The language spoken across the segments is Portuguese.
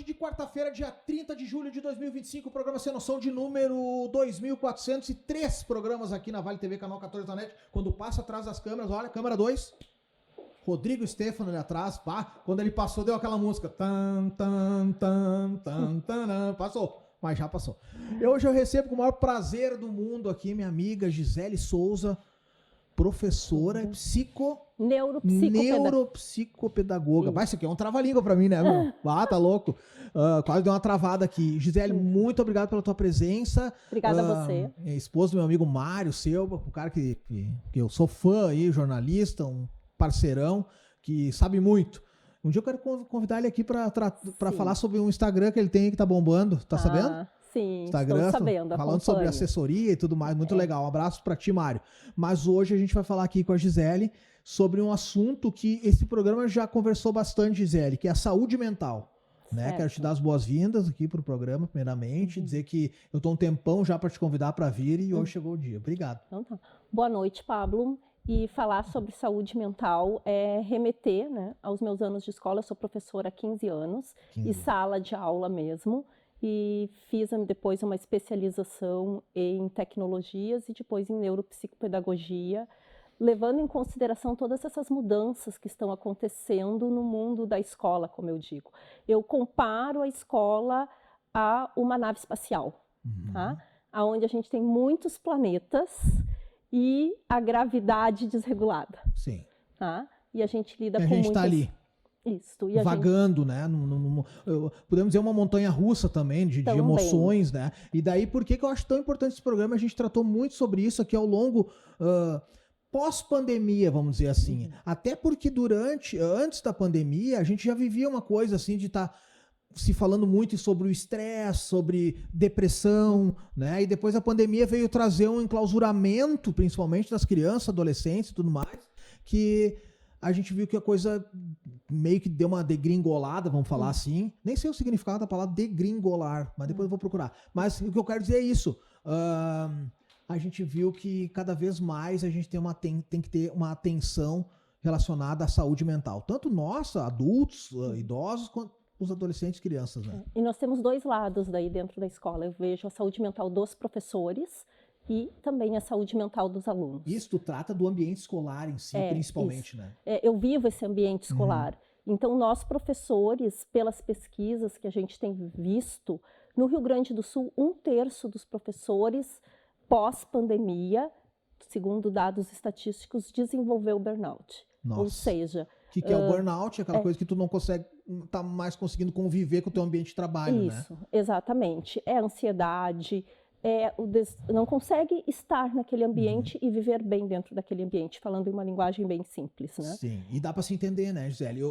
de quarta-feira, dia 30 de julho de 2025, o programa Sem Noção de número 2403 programas aqui na Vale TV, canal 14 da NET. Quando passa atrás das câmeras, olha, câmera 2, Rodrigo Stefano ali atrás, pá, quando ele passou, deu aquela música, tan, tan, tan, tan, tan, passou, mas já passou. E hoje eu esse com o maior prazer do mundo aqui, minha amiga Gisele Souza, professora neuropsicopedagoga. Vai, isso aqui é um trava-língua pra mim, né, meu? Ah, tá louco. Quase deu uma travada aqui. Gisele, muito obrigado pela tua presença. Obrigada a você. Esposa do meu amigo Mário Selva, um cara que eu sou fã aí, jornalista, um parceirão, que sabe muito. Um dia eu quero convidar ele aqui pra falar sobre um Instagram que ele tem que tá bombando. Tá sabendo? Sim, Instagram, estou sabendo, falando acompanho. sobre assessoria e tudo mais, muito legal. Um abraço para ti, Mário. Mas hoje a gente vai falar aqui com a Gisele sobre um assunto que esse programa já conversou bastante, Gisele, que é a saúde mental. Né? Quero te dar as boas-vindas aqui pro programa, primeiramente, dizer que eu tô um tempão já para te convidar para vir e hoje chegou o dia. Obrigado. Então, tá. Boa noite, Pablo. E falar sobre saúde mental é remeter, né, aos meus anos de escola. Eu sou professora há 15 anos e sala de aula mesmo. E fiz depois uma especialização em tecnologias e depois em neuropsicopedagogia, levando em consideração todas essas mudanças que estão acontecendo no mundo da escola, como eu digo. Eu comparo a escola a uma nave espacial, tá? Onde a gente tem muitos planetas e a gravidade desregulada. Sim. Tá? E a gente lida e com a gente muitas... tá ali. Isso. E vagando, né? Podemos dizer uma montanha russa também, de emoções, né? E daí, por que eu acho tão importante esse programa? A gente tratou muito sobre isso aqui ao longo, pós-pandemia, vamos dizer assim. Até porque antes da pandemia, a gente já vivia uma coisa assim de estar se falando muito sobre o estresse, sobre depressão, né? E depois a pandemia veio trazer um enclausuramento, principalmente das crianças, adolescentes e tudo mais, que a gente viu que a coisa meio que deu uma degringolada, vamos falar assim. Nem sei o significado da palavra degringolar, mas depois eu vou procurar. Mas o que eu quero dizer é isso. A gente viu que cada vez mais a gente tem que ter uma atenção relacionada à saúde mental. Tanto nós, adultos, idosos, quanto os adolescentes e crianças, né? E nós temos dois lados daí dentro da escola. Eu vejo a saúde mental dos professores e também a saúde mental dos alunos. Isso tu trata do ambiente escolar em si, principalmente, né? Eu vivo esse ambiente escolar. Então, nós professores, pelas pesquisas que a gente tem visto, no Rio Grande do Sul, 1/3 dos professores pós-pandemia, segundo dados estatísticos, desenvolveu burnout. Nossa. Ou seja... O que é o burnout? Aquela coisa que tu não consegue, tá mais conseguindo conviver com o teu ambiente de trabalho, né? Isso, exatamente. É ansiedade... não consegue estar naquele ambiente e viver bem dentro daquele ambiente, falando em uma linguagem bem simples, né? Sim, e dá para se entender, né, Gisele?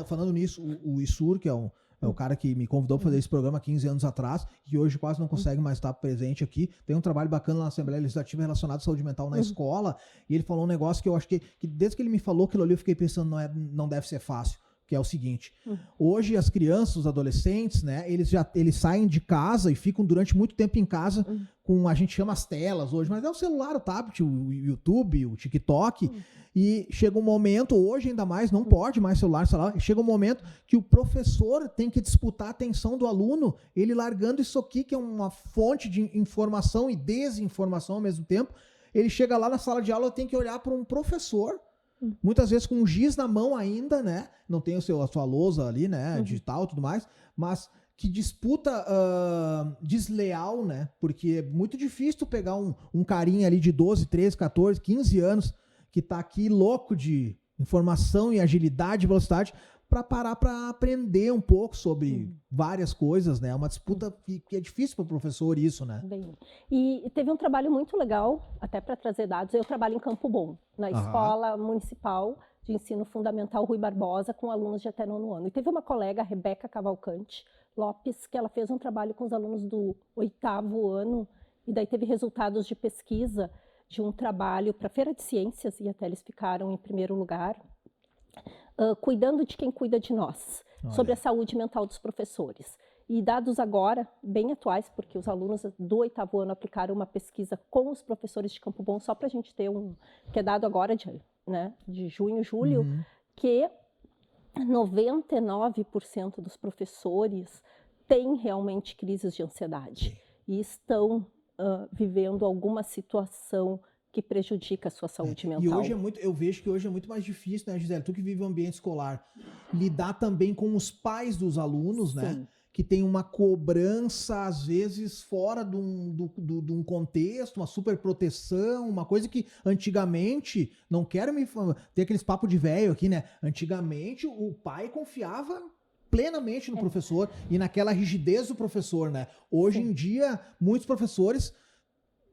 Falando nisso, o Issur, que é o cara que me convidou para fazer esse programa há 15 anos atrás, que hoje quase não consegue mais estar presente aqui, tem um trabalho bacana na Assembleia Legislativa relacionado à saúde mental na escola, e ele falou um negócio que eu acho que desde que ele me falou aquilo ali, eu fiquei pensando, não deve ser fácil. Que é o seguinte, hoje as crianças, os adolescentes, né, eles saem de casa e ficam durante muito tempo em casa com, a gente chama as telas hoje, mas é o celular, o tablet, o YouTube, o TikTok, e chega um momento, hoje ainda mais, não pode mais celular, chega um momento que o professor tem que disputar a atenção do aluno, ele largando isso aqui, que é uma fonte de informação e desinformação ao mesmo tempo, ele chega lá na sala de aula, tem que olhar para um professor, muitas vezes com um giz na mão ainda, né? Não tem a sua lousa ali, né? Digital e tudo mais, mas que disputa desleal, né? Porque é muito difícil tu pegar um carinha ali de 12, 13, 14, 15 anos que tá aqui louco de informação e agilidade e velocidade para parar para aprender um pouco sobre várias coisas, né? É uma disputa que é difícil para o professor isso, né? Bem, e teve um trabalho muito legal, até para trazer dados. Eu trabalho em Campo Bom, na Escola Municipal de Ensino Fundamental Rui Barbosa, com alunos de até 9º ano. E teve uma colega, Rebeca Cavalcante Lopes, que ela fez um trabalho com os alunos do 8º ano, e daí teve resultados de pesquisa de um trabalho para a Feira de Ciências, e até eles ficaram em primeiro lugar, cuidando de quem cuida de nós, sobre a saúde mental dos professores. E dados agora, bem atuais, porque os alunos do 8º ano aplicaram uma pesquisa com os professores de Campo Bom, só para a gente ter que é dado agora de junho, julho, que 99% dos professores têm realmente crises de ansiedade e estão vivendo alguma situação que prejudica a sua saúde mental. E hoje eu vejo que hoje é muito mais difícil, né, Gisele? Tu que vive o ambiente escolar, lidar também com os pais dos alunos, Sim. né? Que tem uma cobrança, às vezes, fora de um contexto, uma superproteção, uma coisa que antigamente, não quero me ter aqueles papos de velho aqui, né? Antigamente o pai confiava plenamente no professor e naquela rigidez do professor, né? Hoje em dia, muitos professores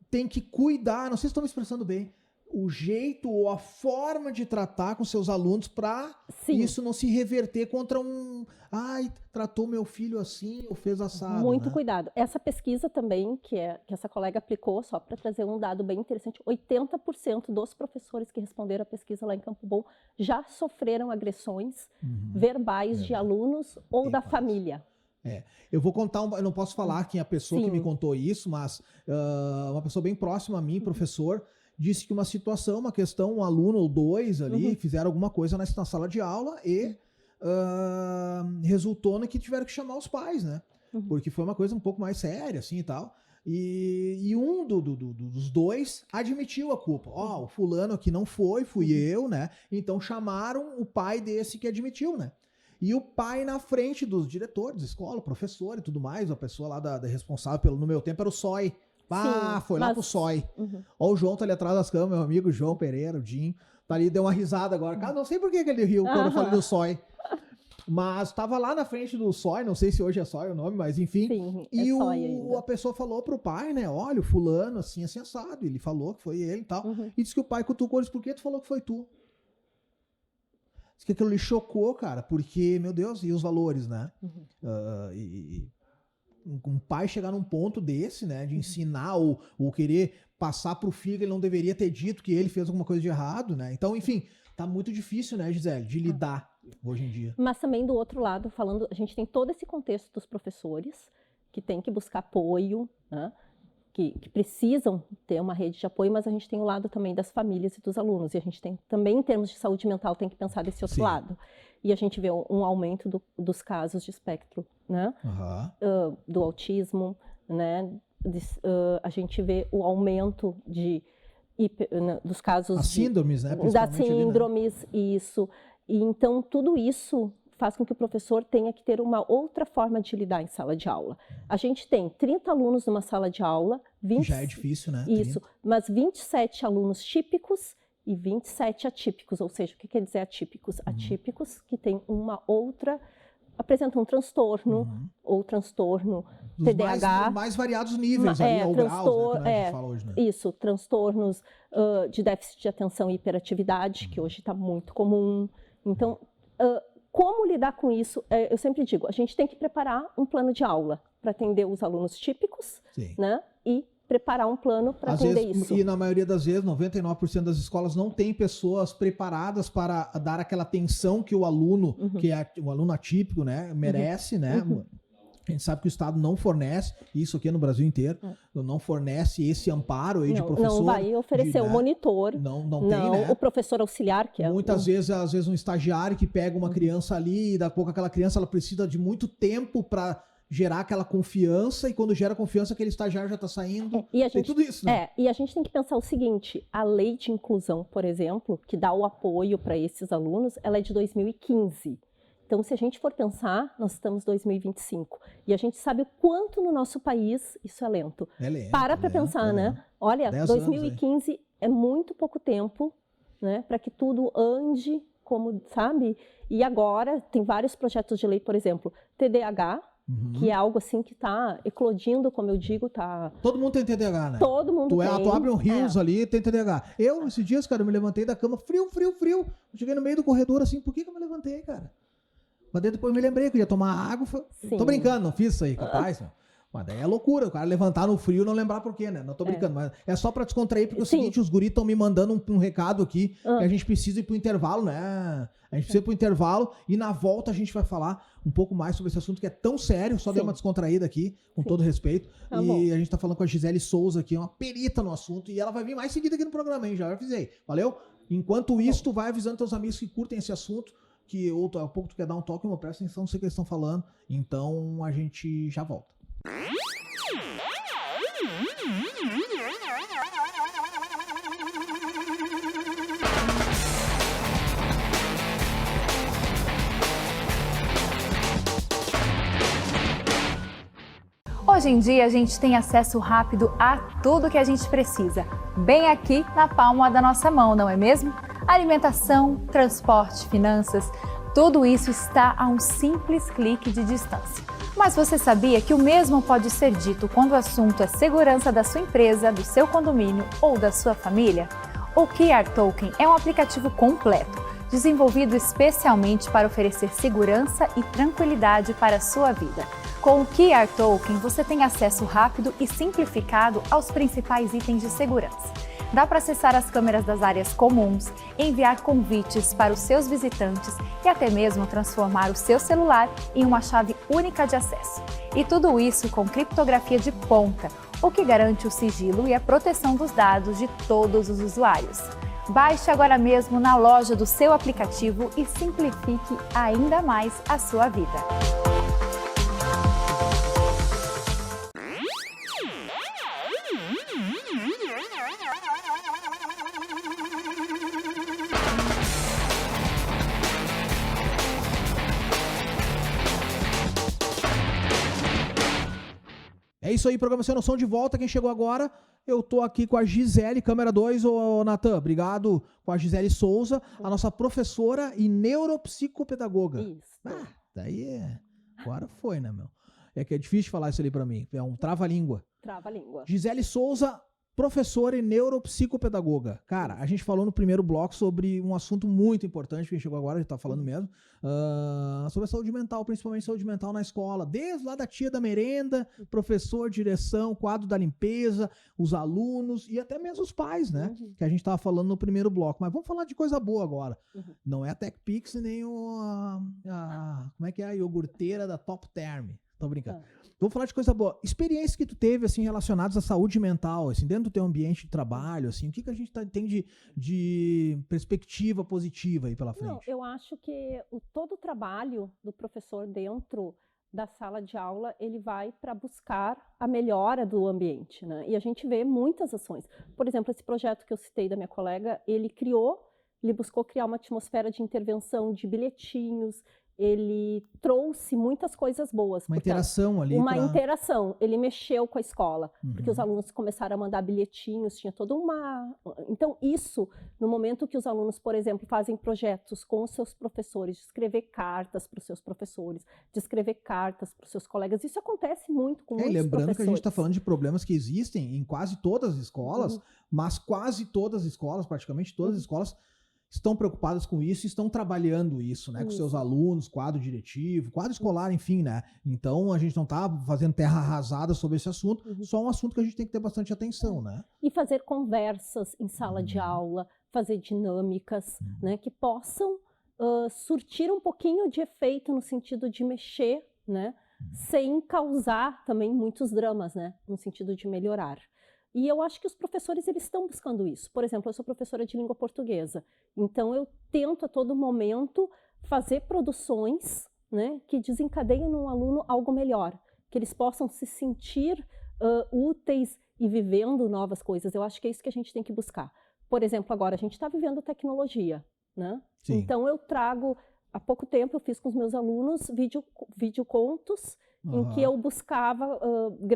têm que cuidar, não sei se estou me expressando bem, o jeito ou a forma de tratar com seus alunos para isso não se reverter contra tratou meu filho assim ou fez assado. Muito né? cuidado. Essa pesquisa também, que essa colega aplicou, só para trazer um dado bem interessante, 80% dos professores que responderam a pesquisa lá em Campo Bom já sofreram agressões verbais de alunos ou da família. Eu vou contar, eu não posso falar quem é a pessoa que me contou isso, mas uma pessoa bem próxima a mim, professor, disse que uma situação, uma questão, um aluno ou dois ali fizeram alguma coisa na sala de aula e resultou no que tiveram que chamar os pais, né? Porque foi uma coisa um pouco mais séria, assim e tal. E um dos dois admitiu a culpa. O fulano aqui não fui eu, né? Então chamaram o pai desse que admitiu, né? E o pai na frente dos diretores, escola, professor e tudo mais, a pessoa lá da responsável no meu tempo era o SOI. Foi lá pro SOI. Ó, o João tá ali atrás das câmeras, meu amigo João Pereira, o Jim, tá ali, deu uma risada agora. Cara, não sei por que ele riu quando eu falei do SOI. Mas tava lá na frente do SOI, não sei se hoje é SOI o nome, mas enfim. Sim, e a pessoa falou pro pai, né, olha, o fulano assim, assim, assado. Ele falou que foi ele e tal. E disse que o pai cutucou, disse, por que tu falou que foi tu? Diz que aquilo lhe chocou, cara, porque, meu Deus, e os valores, né? Um pai chegar num ponto desse, né, de ensinar ou querer passar pro filho que ele não deveria ter dito que ele fez alguma coisa de errado, né? Então, enfim, tá muito difícil, né, Gisele, de lidar hoje em dia. Mas também do outro lado, falando, a gente tem todo esse contexto dos professores que tem que buscar apoio, né? Que precisam ter uma rede de apoio, mas a gente tem o lado também das famílias e dos alunos, e a gente tem também, em termos de saúde mental, tem que pensar desse outro lado. E a gente vê um aumento dos casos de espectro, né? Do autismo, né? A gente vê o aumento dos casos... As síndromes, né? Das síndromes, ali, né? Isso. E então, tudo isso faz com que o professor tenha que ter uma outra forma de lidar em sala de aula. A gente tem 30 alunos numa sala de aula... Já é difícil, né? Isso, 30. Mas 27 alunos típicos e 27 atípicos. Ou seja, o que quer dizer atípicos? Atípicos que têm uma outra... apresentam um transtorno ou transtorno TDAH. Mais variados níveis ali, ao grau, né, que a gente fala hoje, né? Isso, transtornos de déficit de atenção e hiperatividade, que hoje está muito comum. Então, como lidar com isso? Eu sempre digo, a gente tem que preparar um plano de aula para atender os alunos típicos, né? E preparar um plano para atender isso. E na maioria das vezes, 99% das escolas não tem pessoas preparadas para dar aquela atenção que o aluno, que é o aluno atípico, né, merece, né? A gente sabe que o Estado não fornece, isso aqui é no Brasil inteiro, não fornece esse amparo aí de professor. Não vai oferecer o monitor. Não tem, né? O professor auxiliar, que é... Muitas vezes, às vezes, um estagiário que pega uma criança ali, e daqui a pouco aquela criança ela precisa de muito tempo para gerar aquela confiança, e quando gera confiança, aquele estagiário já está saindo. Tem tudo isso, né? E a gente tem que pensar o seguinte, a lei de inclusão, por exemplo, que dá o apoio para esses alunos, ela é de 2015. Então, se a gente for pensar, nós estamos em 2025. E a gente sabe o quanto no nosso país isso é lento. Para pensar, né? Olha, 2015 é muito pouco tempo, né? Para que tudo ande como, sabe? E agora tem vários projetos de lei, por exemplo, TDAH, que é algo assim que está eclodindo, como eu digo, tá... Todo mundo tem TDAH, né? Todo mundo tem. Tu abre um rios ali e tem TDAH. Esses dias, cara, eu me levantei da cama, frio. Eu cheguei no meio do corredor assim, por que eu me levantei, cara? Mas depois eu me lembrei que eu ia tomar água. Tô brincando, não fiz isso aí, capaz. Mas daí é loucura, o cara levantar no frio e não lembrar por quê, né? Não tô brincando, mas é só pra descontrair, porque é o seguinte, os guris estão me mandando um recado aqui, que a gente precisa ir pro intervalo, né? A gente precisa ir pro intervalo e na volta a gente vai falar um pouco mais sobre esse assunto que é tão sério, só dei uma descontraída aqui, com todo respeito. E a gente tá falando com a Gisele Souza aqui, uma perita no assunto, e ela vai vir mais seguida aqui no programa, hein? Já avisei. Valeu? Enquanto isso, tu vai avisando teus amigos que curtem esse assunto, que ou a pouco tu quer dar um toque, presta atenção no que eles estão falando. Então a gente já volta. Hoje em dia a gente tem acesso rápido a tudo que a gente precisa, bem aqui na palma da nossa mão, não é mesmo? Alimentação, transporte, finanças, tudo isso está a um simples clique de distância. Mas você sabia que o mesmo pode ser dito quando o assunto é segurança da sua empresa, do seu condomínio ou da sua família? O QR Token é um aplicativo completo, desenvolvido especialmente para oferecer segurança e tranquilidade para a sua vida. Com o QR Token, você tem acesso rápido e simplificado aos principais itens de segurança. Dá para acessar as câmeras das áreas comuns, enviar convites para os seus visitantes e até mesmo transformar o seu celular em uma chave única de acesso. E tudo isso com criptografia de ponta, o que garante o sigilo e a proteção dos dados de todos os usuários. Baixe agora mesmo na loja do seu aplicativo e simplifique ainda mais a sua vida. É isso aí, programação Noção de volta. Quem chegou agora, eu tô aqui com a Gisele, câmera 2, ô Natan, obrigado, com a Gisele Souza, a nossa professora e neuropsicopedagoga. Isso. Daí, agora foi, né, meu? É que é difícil falar isso ali pra mim, é um trava-língua. Trava-língua. Gisele Souza, professora e neuropsicopedagoga. Cara, a gente falou no primeiro bloco sobre um assunto muito importante, que a gente chegou agora, a gente tá falando mesmo, sobre a saúde mental, principalmente saúde mental na escola, desde lá da tia da merenda, professor, direção, quadro da limpeza, os alunos e até mesmo os pais, né? Que a gente tava falando no primeiro bloco. Mas vamos falar de coisa boa agora. Não é a TechPix nem como é que é a iogurteira da Top Term. Tô brincando. Vamos falar de coisa boa. Experiências que tu teve, assim, relacionadas à saúde mental, assim, dentro do teu ambiente de trabalho, assim, o que a gente tem de perspectiva positiva aí pela frente? Não, eu acho que todo o trabalho do professor dentro da sala de aula, ele vai para buscar a melhora do ambiente, né? E a gente vê muitas ações. Por exemplo, esse projeto que eu citei da minha colega, ele buscou criar uma atmosfera de intervenção, de bilhetinhos. Ele trouxe muitas coisas boas. Uma interação ali. Interação. Ele mexeu com a escola, porque os alunos começaram a mandar bilhetinhos, tinha toda uma... Então, isso, no momento que os alunos, por exemplo, fazem projetos com os seus professores, de escrever cartas para os seus professores, de escrever cartas para os seus colegas, isso acontece muito com muitos lembrando professores. Que a gente está falando de problemas que existem em quase todas as escolas, mas quase todas as escolas, praticamente todas as escolas, estão preocupadas com isso e estão trabalhando isso, né? Com seus alunos, quadro diretivo, quadro escolar, enfim, né? Então, a gente não tá fazendo terra arrasada sobre esse assunto, só um assunto que a gente tem que ter bastante atenção, né? E fazer conversas em sala de aula, fazer dinâmicas, né? Que possam surtir um pouquinho de efeito no sentido de mexer, né? Sem causar também muitos dramas, né? No sentido de melhorar. E eu acho que os professores, eles estão buscando isso. Por exemplo, eu sou professora de língua portuguesa, então eu tento a todo momento fazer produções, né, que desencadeiem no aluno algo melhor, que eles possam se sentir úteis e vivendo novas coisas. Eu acho que é isso que a gente tem que buscar. Por exemplo, agora a gente está vivendo tecnologia, né? Sim. Então eu trago, há pouco tempo eu fiz com os meus alunos videocontos, em que eu buscava,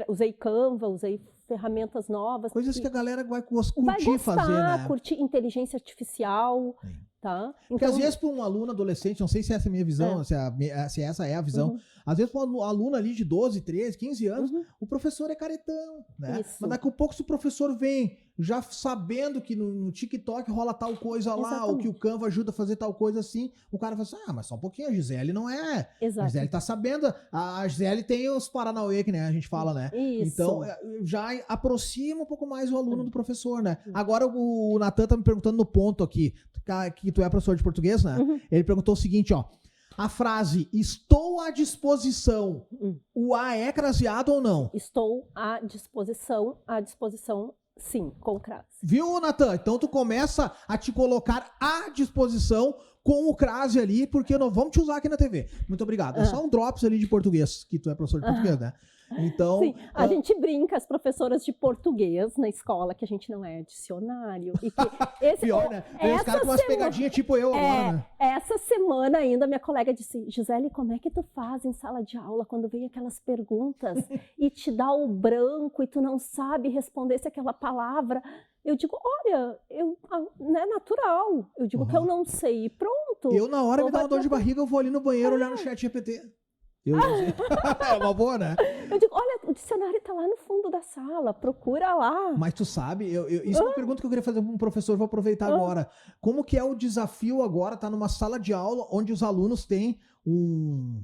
usei Canva, usei ferramentas novas. Coisas que a galera vai curtir fazer, né? Curtir inteligência artificial, tá? Porque às vezes para um aluno adolescente, não sei se essa é a minha visão, se essa é a visão, às vezes para um aluno ali de 12, 13, 15 anos, o professor é caretão, né? Isso. Mas daqui a pouco se o professor vem já sabendo que no TikTok rola tal coisa lá, Exatamente. ou que o Canva ajuda a fazer tal coisa assim, o cara fala assim, mas só um pouquinho, a Gisele não é. Exato. A Gisele tá sabendo, a Gisele tem os Paranauê, que né, a gente fala, né? Isso. Então, já aproxima um pouco mais o aluno do professor, né? Agora o Natan tá me perguntando no ponto aqui, que tu é professor de português, né? Ele perguntou o seguinte, ó, a frase, estou à disposição, o A é craseado ou não? Estou à disposição Sim, com o CRAS. Viu, Natan? Então tu começa a te colocar à disposição com o CRAS ali, porque nós vamos te usar aqui na TV. Muito obrigado. É só um drops ali de português, que tu é professor de português, né? Então, sim, a gente brinca, as professoras de português na escola, que a gente não é dicionário. E que esse, pior, né? Tem os caras com umas pegadinhas tipo eu agora, né? Essa semana ainda, minha colega disse, Gisele, como é que tu faz em sala de aula quando vem aquelas perguntas e te dá o branco e tu não sabe responder se aquela palavra... Eu digo, olha, não é natural. Eu digo que eu não sei e pronto. Eu, na hora me dá uma dor de barriga, eu vou ali no banheiro olhar no chat GPT. É uma boa, né? Eu digo, olha, o dicionário tá lá no fundo da sala, procura lá. Mas tu sabe, isso é uma pergunta que eu queria fazer para um professor, vou aproveitar agora. Como que é o desafio agora, tá numa sala de aula onde os alunos têm um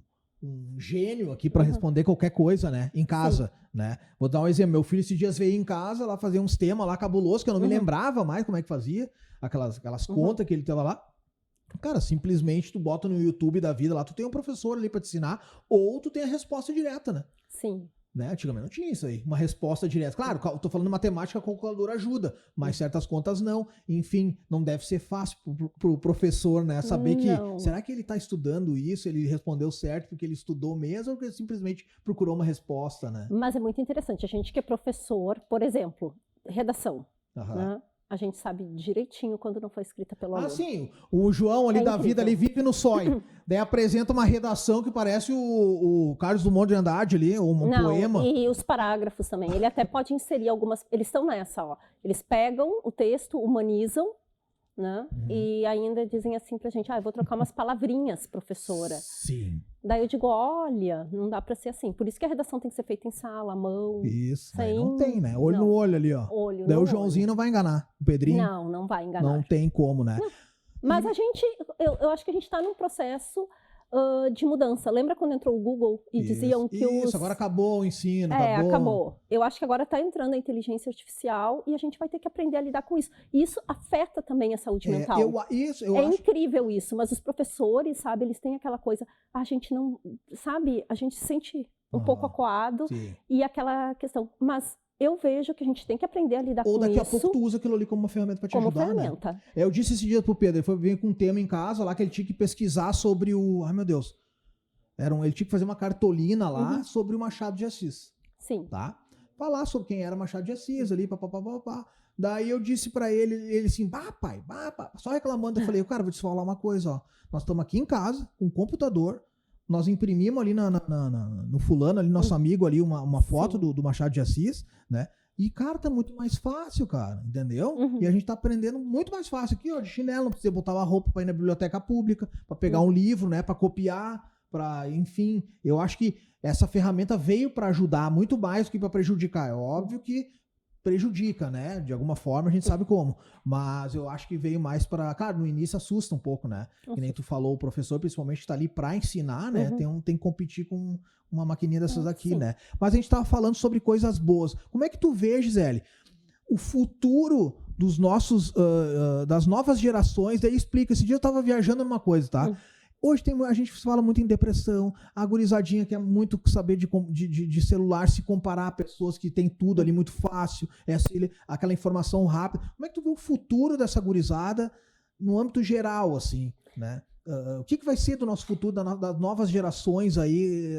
gênio aqui para responder qualquer coisa, né? Em casa, né? Vou dar um exemplo. Meu filho esses dias veio em casa lá fazer uns temas lá cabulosos que eu não me lembrava mais como é que fazia. Aquelas contas que ele tava lá. Cara, simplesmente tu bota no YouTube da vida lá, tu tem um professor ali para te ensinar, ou tu tem a resposta direta, né? Sim. Né? Antigamente não tinha isso aí, uma resposta direta. Claro, eu tô falando de matemática, a calculadora ajuda, mas certas contas não. Enfim, não deve ser fácil pro professor, né? Saber que, será que ele tá estudando isso, ele respondeu certo porque ele estudou mesmo, ou porque ele simplesmente procurou uma resposta, né? Mas é muito interessante, a gente que é professor, por exemplo, redação, né? A gente sabe direitinho quando não foi escrita pelo aluno. Ah, sim. O João ali da vida, ali vive no SOI. Daí apresenta uma redação que parece o Carlos Drummond de Andrade ali, um poema. E os parágrafos também. Ele até pode inserir algumas... Eles estão nessa, ó. Eles pegam o texto, humanizam, né? E ainda dizem assim pra gente, eu vou trocar umas palavrinhas, professora. Sim. Daí eu digo, olha, não dá pra ser assim. Por isso que a redação tem que ser feita em sala, à mão. Isso, não tem, né? Olho no olho ali, ó. Daí o Joãozinho não vai enganar. O Pedrinho. Não vai enganar. Não tem como, né? Não. Mas a gente, eu acho que a gente tá num processo de mudança. Lembra quando entrou o Google e diziam que Isso, agora acabou o ensino, acabou. Eu acho que agora está entrando a inteligência artificial e a gente vai ter que aprender a lidar com isso. E isso afeta também a saúde mental. Incrível isso, mas os professores, sabe, eles têm aquela coisa, a gente não, sabe, a gente se sente um pouco acuado e aquela questão, mas... Eu vejo que a gente tem que aprender a lidar com isso. Ou daqui a pouco tu usa aquilo ali como uma ferramenta para te ajudar, ferramenta. Né? Eu disse esse dia pro Pedro, ele veio com um tema em casa lá que ele tinha que pesquisar sobre o... Ai, meu Deus. Ele tinha que fazer uma cartolina lá sobre o Machado de Assis. Sim. Tá? Falar sobre quem era Machado de Assis ali, papapá. Daí eu disse pra ele assim, pai, só reclamando. Eu falei, cara, vou te falar uma coisa, ó. Nós estamos aqui em casa, com um computador, nós imprimimos ali no fulano, ali, nosso amigo ali, uma foto do Machado de Assis, né? E, cara, tá muito mais fácil, cara, entendeu? E a gente tá aprendendo muito mais fácil aqui, ó, de chinelo, não precisa botar uma roupa pra ir na biblioteca pública, pra pegar um livro, né, pra copiar, enfim. Eu acho que essa ferramenta veio pra ajudar muito mais do que pra prejudicar. É óbvio que prejudica, né? De alguma forma, a gente sabe como. Mas eu acho que veio mais para... Cara, no início assusta um pouco, né? Que nem tu falou, o professor principalmente está ali para ensinar, né? Tem que competir com uma maquininha dessas aqui, né? Mas a gente estava falando sobre coisas boas. Como é que tu vê, Gisele, o futuro dos nossos... das novas gerações? Daí explica. Esse dia eu estava viajando numa coisa, tá? Hoje a gente fala muito em depressão, a gurizadinha quer muito saber de celular, se comparar a pessoas que tem tudo ali muito fácil, aquela informação rápida. Como é que tu vê o futuro dessa gurizada no âmbito geral, assim, né? O que vai ser do nosso futuro, das novas gerações aí,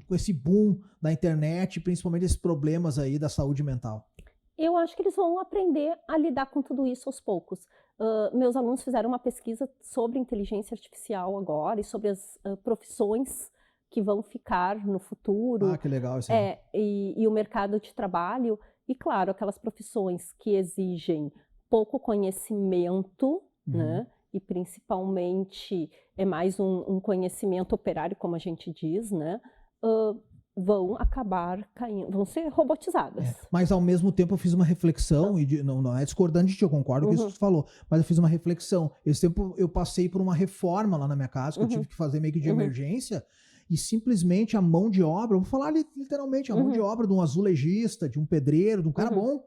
com esse boom da internet, principalmente esses problemas aí da saúde mental? Eu acho que eles vão aprender a lidar com tudo isso aos poucos. Meus alunos fizeram uma pesquisa sobre inteligência artificial agora e sobre as profissões que vão ficar no futuro. Ah, que legal isso aí. E o mercado de trabalho. E, claro, aquelas profissões que exigem pouco conhecimento, né? E, principalmente, é mais um conhecimento operário, como a gente diz, né? Vão acabar caindo, vão ser robotizadas. Mas ao mesmo tempo eu fiz uma reflexão, e não é discordante de ti, eu concordo com isso que tu falou, mas eu fiz uma reflexão. Esse tempo eu passei por uma reforma lá na minha casa, que eu tive que fazer meio que de emergência, e simplesmente a mão de obra, eu vou falar literalmente, a mão de obra de um azulejista, de um pedreiro, de um cara bom,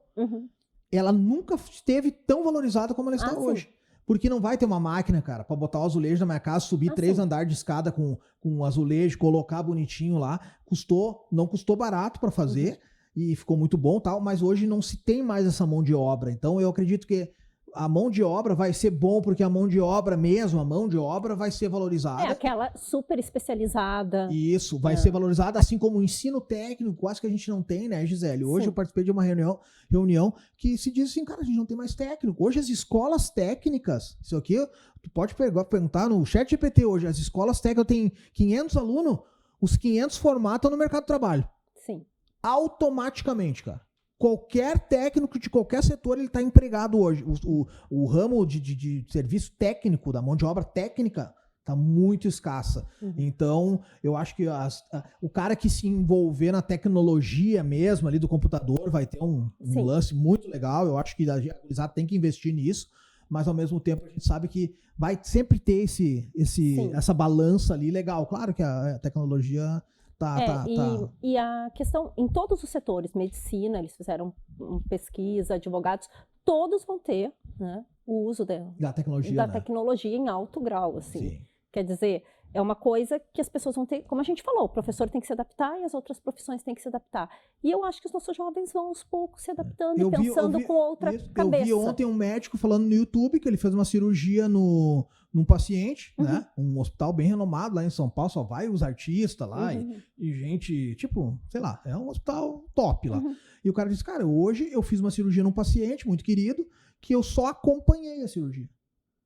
ela nunca esteve tão valorizada como ela está hoje. Porque não vai ter uma máquina, cara, pra botar o azulejo na minha casa, subir 3 andares de escada com um azulejo, colocar bonitinho lá. Não custou barato pra fazer. e ficou muito bom, tal, mas hoje não se tem mais essa mão de obra. Então eu acredito que a mão de obra vai ser bom, porque a mão de obra mesmo, a mão de obra vai ser valorizada. É aquela super especializada. Isso, vai ser valorizada, assim como o ensino técnico, quase que a gente não tem, né, Gisele? Hoje eu participei de uma reunião que se diz assim, cara, a gente não tem mais técnico. Hoje as escolas técnicas, isso aqui, tu pode perguntar no ChatGPT hoje, as escolas técnicas têm 500 alunos, os 500 formatam no mercado de trabalho. Sim. Automaticamente, cara. Qualquer técnico de qualquer setor, ele está empregado hoje. O ramo de serviço técnico, da mão de obra técnica, está muito escassa. Então, eu acho que o cara que se envolver na tecnologia mesmo ali do computador vai ter um lance muito legal. Eu acho que a gurizada tem que investir nisso, mas ao mesmo tempo a gente sabe que vai sempre ter essa balança ali legal. Claro que a tecnologia... E a questão, em todos os setores, medicina, eles fizeram pesquisa, advogados, todos vão ter, né, o uso da tecnologia em alto grau, assim. Sim. Quer dizer, é uma coisa que as pessoas vão ter, como a gente falou, o professor tem que se adaptar e as outras profissões têm que se adaptar. E eu acho que os nossos jovens vão aos poucos se adaptando e pensando com outra cabeça. Eu vi ontem um médico falando no YouTube que ele fez uma cirurgia num paciente, né? Um hospital bem renomado lá em São Paulo, só vai os artistas lá e gente, tipo, sei lá, é um hospital top lá. E o cara disse, cara, hoje eu fiz uma cirurgia num paciente muito querido que eu só acompanhei a cirurgia.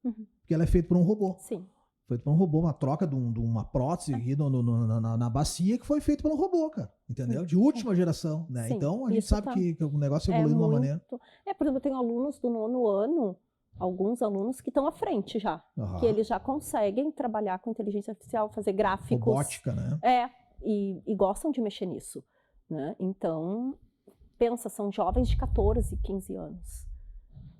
Porque ela é feita por um robô. Sim. Foi por um robô, uma troca de uma prótese aqui na bacia que foi feito por um robô, cara. Entendeu? De última geração, né? Sim, então a gente sabe que o negócio evolui de uma maneira. Por exemplo, eu tenho alunos do 9º ano, alguns alunos que estão à frente já. Que eles já conseguem trabalhar com inteligência artificial, fazer gráficos. Robótica, né? E gostam de mexer nisso. Né? Então, pensa, são jovens de 14, 15 anos.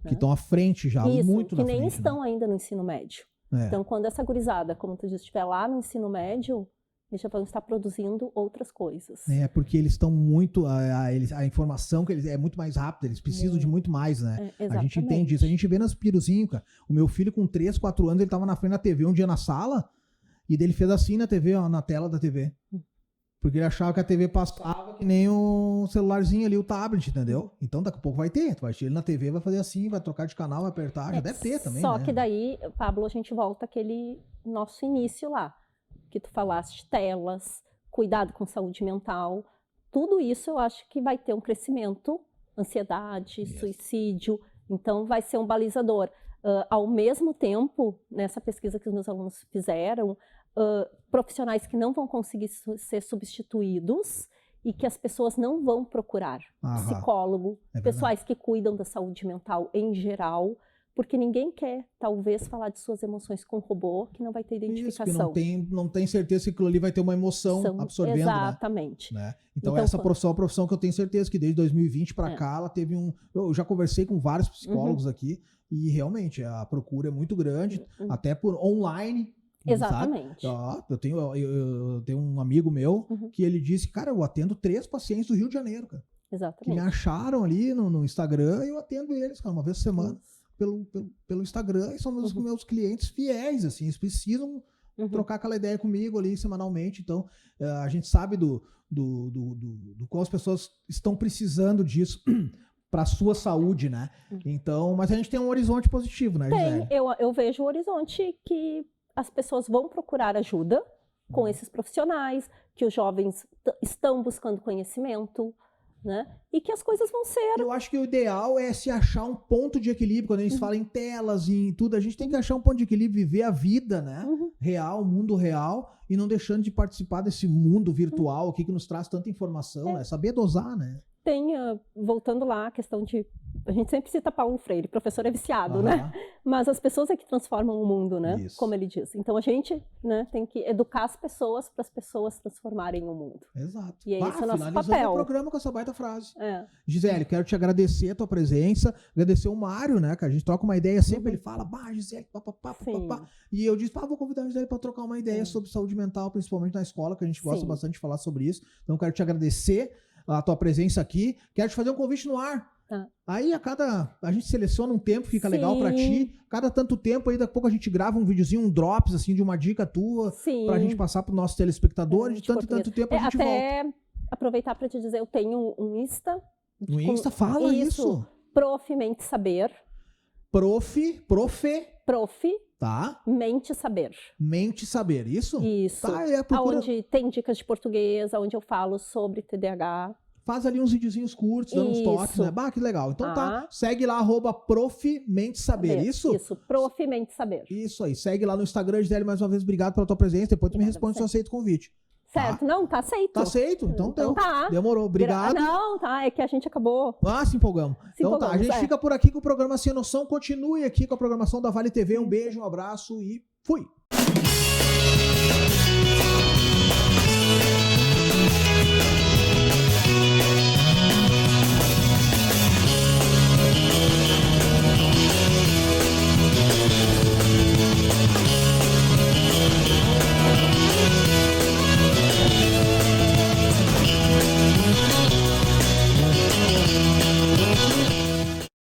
Que estão à frente já, muito na frente. Que nem estão ainda no ensino médio. Então, quando essa gurizada, como tu disse, estiver lá no ensino médio, eles já vão estar produzindo outras coisas. Porque eles estão muito... A informação que eles é muito mais rápida, eles precisam de muito mais, né? A gente entende isso. A gente vê nas piruzinhos, cara. O meu filho com 3, 4 anos, ele tava na frente da TV um dia na sala, e daí ele fez assim na TV, ó, na tela da TV. Porque ele achava que a TV passava que nem o celularzinho ali, o tablet, entendeu? Então daqui a pouco vai ter. Tu vai assistir ele na TV, vai fazer assim, vai trocar de canal, vai apertar. Já deve ter também, Só né? que daí, Pablo, a gente volta àquele nosso início lá. Que tu falaste, telas, cuidado com saúde mental. Tudo isso eu acho que vai ter um crescimento. Ansiedade, suicídio. Então vai ser um balizador. Ao mesmo tempo, nessa pesquisa que os meus alunos fizeram, profissionais que não vão conseguir ser substituídos e que as pessoas não vão procurar. Psicólogo, pessoas que cuidam da saúde mental em geral, porque ninguém quer, talvez, falar de suas emoções com um robô que não vai ter identificação. Isso, não tem certeza que aquilo ali vai ter uma emoção absorvendo, exatamente. Né? Então essa profissão é uma profissão que eu tenho certeza que desde 2020 para cá ela teve eu já conversei com vários psicólogos aqui e realmente a procura é muito grande, até por online. Exatamente. Eu tenho um amigo meu que ele disse, cara, eu atendo 3 pacientes do Rio de Janeiro, cara. Exatamente. Que me acharam ali no Instagram e eu atendo eles, cara, uma vez por semana pelo Instagram, e são meus clientes fiéis, assim, eles precisam trocar aquela ideia comigo ali semanalmente. Então, a gente sabe do qual as pessoas estão precisando disso para a sua saúde, né? Então, mas a gente tem um horizonte positivo, né, Gisele? Eu vejo o horizonte que as pessoas vão procurar ajuda com esses profissionais, que os jovens estão buscando conhecimento, né? E que as coisas vão ser... Eu acho que o ideal é se achar um ponto de equilíbrio. Quando a gente fala em telas e em tudo, a gente tem que achar um ponto de equilíbrio, viver a vida, né? Real, o mundo real, e não deixando de participar desse mundo virtual aqui que nos traz tanta informação, né? Saber dosar, né? Voltando lá, a questão de... A gente sempre cita Paulo Freire, professor é viciado, né? Mas as pessoas é que transformam o mundo, né? Isso. Como ele diz. Então a gente, né, tem que educar as pessoas para as pessoas transformarem o mundo. Exato. E esse é o nosso papel. Finalizando o programa com essa baita frase. Gisele, quero te agradecer a tua presença, agradecer o Mário, né? Que a gente troca uma ideia sempre, ele fala, Gisele, papapá. E eu disse, vou convidar a Gisele para trocar uma ideia sobre saúde mental, principalmente na escola, que a gente gosta bastante de falar sobre isso. Então quero te agradecer a tua presença aqui. Quero te fazer um convite no ar. Aí a gente seleciona um tempo, fica legal pra ti. Cada tanto tempo, aí daqui a pouco a gente grava um videozinho, um drops, assim, de uma dica tua, pra gente passar pro nosso telespectador. De tanto tempo a gente volta. aproveitar para te dizer, eu tenho um Insta. No Insta, fala isso. Prof. Mente Saber. Prof. Tá. Mente Saber. Mente Saber, isso? Isso. Tá, procura... Onde tem dicas de português, onde eu falo sobre TDAH. Faz ali uns videozinhos curtos, dando uns toques, né? Bah, que legal. Então tá, segue lá, @Prof. Mente Saber, isso? Isso, Prof. Mente Saber. Isso aí, segue lá no Instagram, Gisele, mais uma vez, obrigado pela tua presença, depois tu me responde se eu aceito o convite. Certo, não, tá aceito. Tá aceito? Então tá. Demorou, obrigado. Não, tá, é que a gente acabou. Se empolgamos. Então tá, a gente fica por aqui com o programa Sem Noção, continue aqui com a programação da Vale TV, um beijo, um abraço e fui!